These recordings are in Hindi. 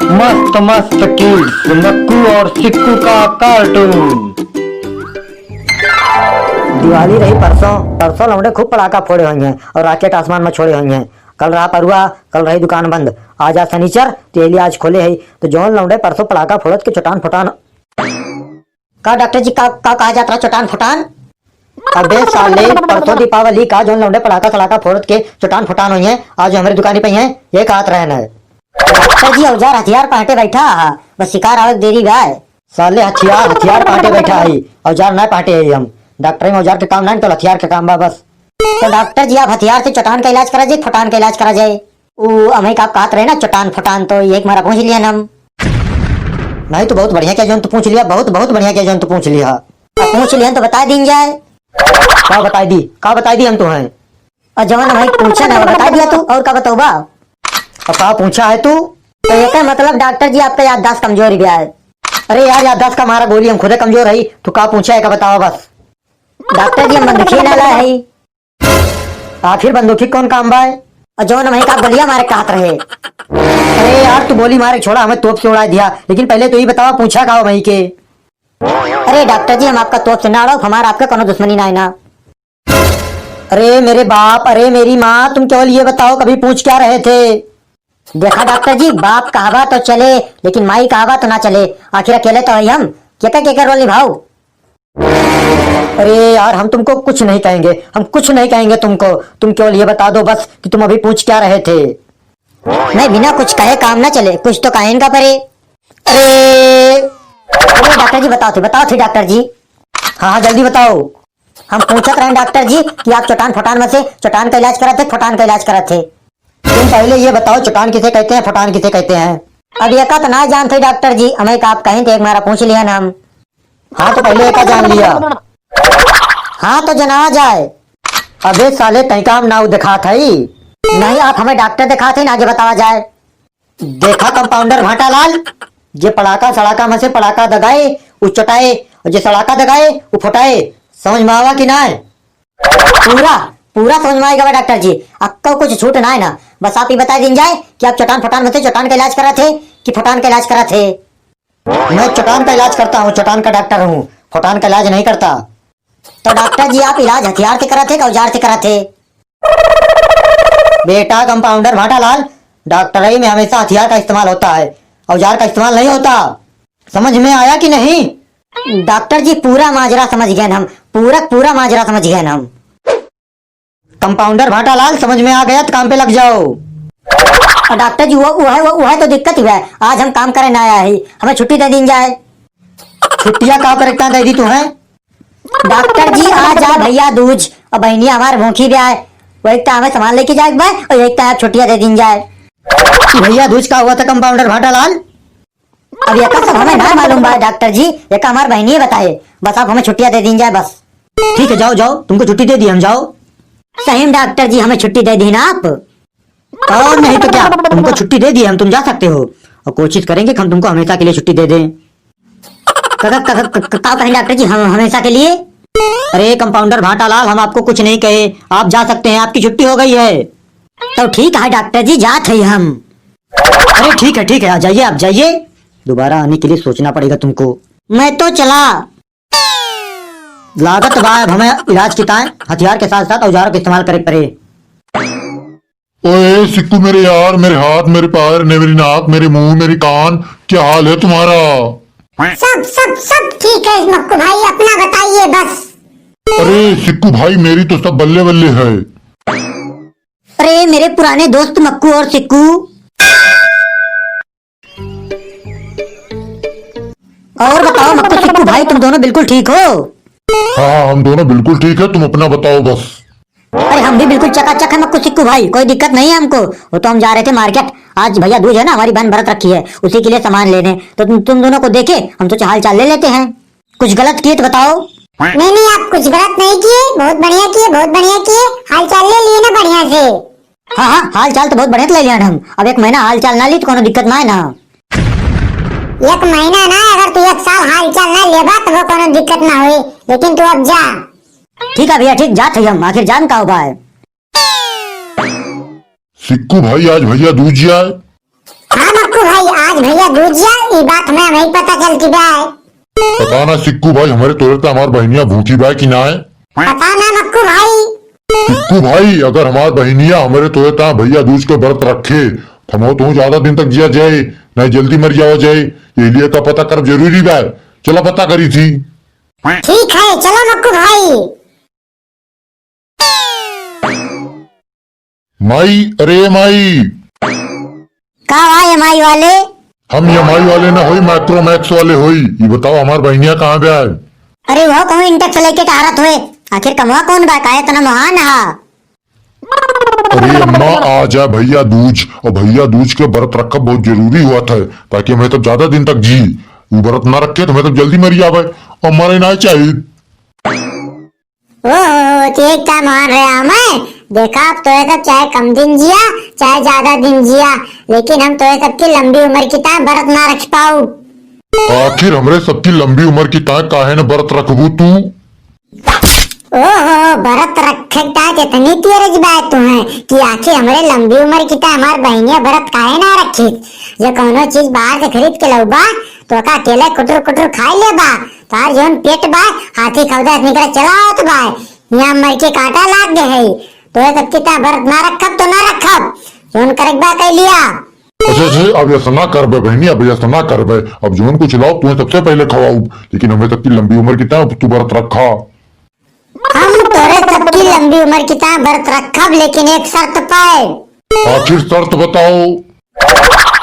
मस्त मस्त किड्स, मक्कू और सिक्कू का कार्टून। दिवाली रही परसों परसों लौंडे खूब पटाखा फोड़े हुए हैं और रॉकेट आसमान में छोड़े हुए हैं। कल रहा परुआ, कल रही दुकान बंद। आज शनिचर तेली आज खोले है तो जौन लौंडे परसों पटाखा फोड़त के चटान फटान का डॉक्टर जी का कहा जाता है चटान फटान। अबे साले परसों दीपावली का जौन लौंडे पटाखा सलाका फोड़त के चटान फटान हुई है आज हमारी दुकान पे है ये कहत रहना है। डॉक्टर जी औजार हथियार पाटे बैठा बस शिकार आवत देरी गाय। साले हथियार हथियार पाटे बैठा है औजार ना पाटे है हम। डॉक्टर में औजार के काम नहीं तो हथियार के काम बा बस। तो डॉक्टर जी आप हथियार से चटान का इलाज करा जाए फटान का इलाज करा जाए। हमें आप कहत रहे ना चटान फटान तो एक मारा पूछ लिया हम। नहीं तो बहुत बढ़िया क्या जो तू पूछ लिया, बहुत बहुत बढ़िया क्या जो तू पूछ लिया। अब पूछ लिया तो बता दी जाए। का बताई दी हम तो हैं और जवान भाई पूछा ना बता दिया तू और का बताऊबा। अब का पूछा है तू तो ये क्या मतलब डॉक्टर जी आपका याददाश्त कमजोर गया है। अरे यार याददाश्त का हमारा गोली हम खुद कमजोर है तू का पूछा है का बताओ बस। डॉक्टर जी हम बंदूकी ना लाए है फिर बंदूकी कौन काम बाय और जवान भाई का गोलियां मारे कहत रहे। अरे यार तू गोली मारे छोड़ा हमें तोप से उड़ा दिया लेकिन पहले तो ये बताओ पूछा का वही के। अरे डॉक्टर जी हम आपका तोप से ना उड़ाओ हमारा आपका कोनो दुश्मनी ना है ना। अरे मेरे बाप अरे मेरी माँ तुम केवल ये बताओ कभी पूछ क्या रहे थे। देखा डॉक्टर जी बाप कहावा तो चले लेकिन माई कहावा तो ना चले। आखिर अकेले तो है हम क्या रोल निभाओ। अरे यार हम तुमको कुछ नहीं कहेंगे, हम कुछ नहीं कहेंगे तुमको। तुम केवल ये बता दो बस कि तुम अभी पूछ क्या रहे थे। नहीं बिना कुछ कहे काम ना चले कुछ तो कहें का परे। अरे डॉक्टर जी बताओ थे डॉक्टर जी। हाँ जल्दी बताओ। हम पूछत रहे डॉक्टर जी कि आप चटान फटान में से चटान का इलाज कराते फटान का इलाज कराते। तुम पहले ये बताओ चटान किसे कहते हैं फटान किसे कहते हैं। अब एक तो ना जानते डॉक्टर जी हमें आप कहें तो एक मारा पूछ लिया नाम। हाँ तो पहले एक जान लिया। हाँ तो जना जाए। अबे साले तय काम ना दिखा था ही। नहीं आप हमें डॉक्टर दिखा थे ना आगे बतावा जाए। देखा कंपाउंडर भाटा लाल जे पड़ाका सड़ाका में से पड़ाका दगाए वो चटाए और जे सड़ाका दगाए वो फटाए। समझ में आवा कि ना है? पूरा पूरा समझ में आएगा डॉक्टर जी आपका कुछ छूट ना है ना। बस आप ही बता दीजिए जाए कि आप चटान फटान में से चटान का इलाज करा थे कि फटान का इलाज करा थे। मैं चटान का इलाज करता हूँ चटान का डॉक्टर हूँ फटान का इलाज नहीं करता। तो डॉक्टर जी आप इलाज हथियार से करा थे औजार से करा थे। बेटा कंपाउंडर भाटालाल डॉक्टरी में हमेशा हथियार का इस्तेमाल होता है औजार का इस्तेमाल नहीं होता। समझ में आया कि नहीं? डॉक्टर जी पूरा माजरा समझ गए हम पूरा माजरा समझ गए हम। कंपाउंडर भाटालाल समझ में आ गया तो काम पे लग जाओ। डॉक्टर जी वो है तो दिक्कत ही है आज हम काम करे ना आया है हमें छुट्टी दे दी जाए। छुट्टियां कहाँ पर दे दी तू है? डॉक्टर जी आज आ भैया दूज और बहनिया हमारे भूखी भी आए वो एक हमें सामान लेके जाए और एक आप छुट्टियां दे दी जाए। भैया दूज का हुआ था कंपाउंडर भाटालाल? अब ये सब हमें ना मालूम बा डॉक्टर जी ये हमारे बहनिए बताए बस आप हमें छुट्टियां दे दी जाए बस। ठीक है जाओ तुमको छुट्टी दे दी हम जाओ। सही डॉक्टर जी हमें छुट्टी दे दी ना आप। और नहीं तो क्या तुमको छुट्टी दे दी हम तुम जा सकते हो और कोशिश करेंगे कि हम तुमको हमेशा के लिए छुट्टी दे दें। कहें डॉक्टर जी हम हमेशा के लिए? अरे कंपाउंडर भाटालाल हम आपको कुछ नहीं कहे आप जा सकते हैं आपकी छुट्टी हो गई है। तो ठीक है डॉक्टर जी जाते हैं हम। अरे ठीक है आ जाइए आप जाइए दोबारा आने के लिए सोचना पड़ेगा तुमको। मैं तो चला लागत बाब हमें इलाज की ताए हथियार के साथ साथ औजारों का इस्तेमाल करे पड़े। ओए सिक्कू मेरे यार मेरे हाथ मेरे पैर मेरी नाक मेरे मुंह मेरी कान क्या हाल है तुम्हारा? सब ठीक है मक्कू भाई अपना बताइए बस। अरे सिक्कू भाई मेरी तो सब बल्ले बल्ले है। अरे मेरे पुराने दोस्त मक्कू और सिक्कू। और बताओ मक्कू सिक्कू भाई तुम दोनों बिल्कुल ठीक हो? हाँ हम दोनों बिल्कुल ठीक है तुम अपना बताओ बस। अरे हम भी बिल्कुल चकाचक है मक्कू सिक्कू भाई कोई दिक्कत नहीं है हमको। वो तो हम जा रहे थे मार्केट आज भैया दूज है ना हमारी बहन व्रत रखी है उसी के लिए सामान लेने तो तुम दोनों को देखे हम तो हाल चाल ले लेते हैं। कुछ गलत किए तो बताओ। नहीं आप कुछ गलत नहीं किए बहुत बढ़िया किए हाल चाल ले लिए ना बढ़िया से। हाँ हाल चाल तो बहुत बढ़िया ले लिया हम। अब एक महीना हाल चाल ना ली तो कोनो दिक्कत ना है ना। एक महीना ना अगर तू एक साल हाल चाल ना लेबा तो वो कोनो दिक्कत ना हुई लेकिन तू अब जा। ठीक है भैया ठीक जाते हम आखिर जान का उपाय। सिक्कू भाई आज भैया दूज आए। हाँ मक्कू भाई, आज भैया दूजिया ये बात हमें नहीं पता चलती बाय। पता ना सिक्कू भाई हमारे तोड़ता हमारी बहनिया भूखी बाय कि ना है। पता ना मक्कू भाई। सिक्कू भाई अगर हमारी बहनिया हमारे तोड़ता भैया दूज के व्रत रखे थमो तो ज्यादा दिन तक जिया जाए नहीं जल्दी मर जाओ जाए, ये लिए का पता कर जरूरी बाय। चलो पता करी थी। ठीक है चलो मक्कू भाई। माई अरे माई, का भाई एमआई वाले? हम EMI वाले ना होई मैक्रोमैक्स वाले होई। ये बताओ हमार बहनिया कहाँ पे आए? अरे वो कहूँ इंटेक्स लेके टारत हुए, आखिर कमवा कौन बा काहे तना महान हा? अरे अम्मा आ जाए भैया दूज, और भैया दूज के व्रत रखा बहुत जरूरी हुआ था ताकि हमें तब ज्यादा दिन तक जी। वो व्रत ना रखे तो हमें तब जल्दी मर जावे और मरे ना चाहिए। ओह तो एक क्या मान रहे मैं देखा, अब तो सब चाहे कम दिन जिया चाहे ज्यादा दिन जिया, लेकिन हम तो सबकी लंबी उम्र की तरह व्रत ना रख पाऊ। आखिर हमरे सबकी लंबी उम्र की ताक काहे न व्रत रखबू तू? ओहो व्रत रखता इतनी तेज बात तो है कि आखिर हमारे लंबी उम्र की तरह हमार बहनिया व्रत काहे ना रखी। जो कोनो चीज बाहर से खरीद के लौबा तो का अकेले कुटर कुटर खाई ले बा, तार जोन पेट बा हाथी खौदा निकल चलाओ तो बा यहाँ मर के कांटा लाग गए है। तो सबकी तरह व्रत ना रखब तो ना रखब, जोन करक बा कह लिया। अच्छा अब ऐसा ना करबे बहनी, अब ऐसा ना करबे। अब जोन को खिलाओ तुम्हें सबसे पहले खवाऊ, लेकिन हमें सबकी लंबी उम्र की तरह तू व्रत रखा। हम तोरे सबकी लंबी उम्र की तरह व्रत रखब, लेकिन एक शर्त पर। आखिर शर्त बताओ।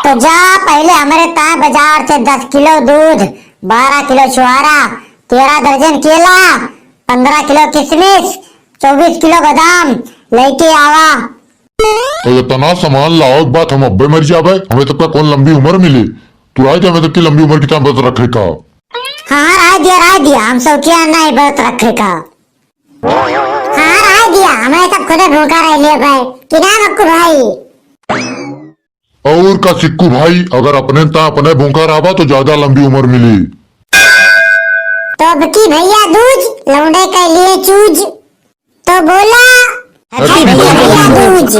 तो जा पहले हमारे ता बाजार से 10 किलो दूध, 12 किलो छुआरा, 13 दर्जन केला, 15 किलो किशमिश, 24 किलो बादाम लेके आवा। तो इतना सामान लाओ एक बात हम अब्बे मर जावे, हमें तब का कौन लंबी उम्र मिले। तू राय हमें सबकी लंबी उम्र की तरह व्रत रखे का। हाँ राय दिया हम सब क्या नहीं व्रत रखे का। हाँ राय दिया हमें सब खुद भूखा रह लिया भाई कि ना मक्कू भाई। और का सिक्कू भाई अगर अपने ता अपने भूखा रहा तो ज्यादा लंबी उम्र मिली। तो अब की भैया दूज लौंडे के लिए चूज तो बोला हैप्पी भैया दूज।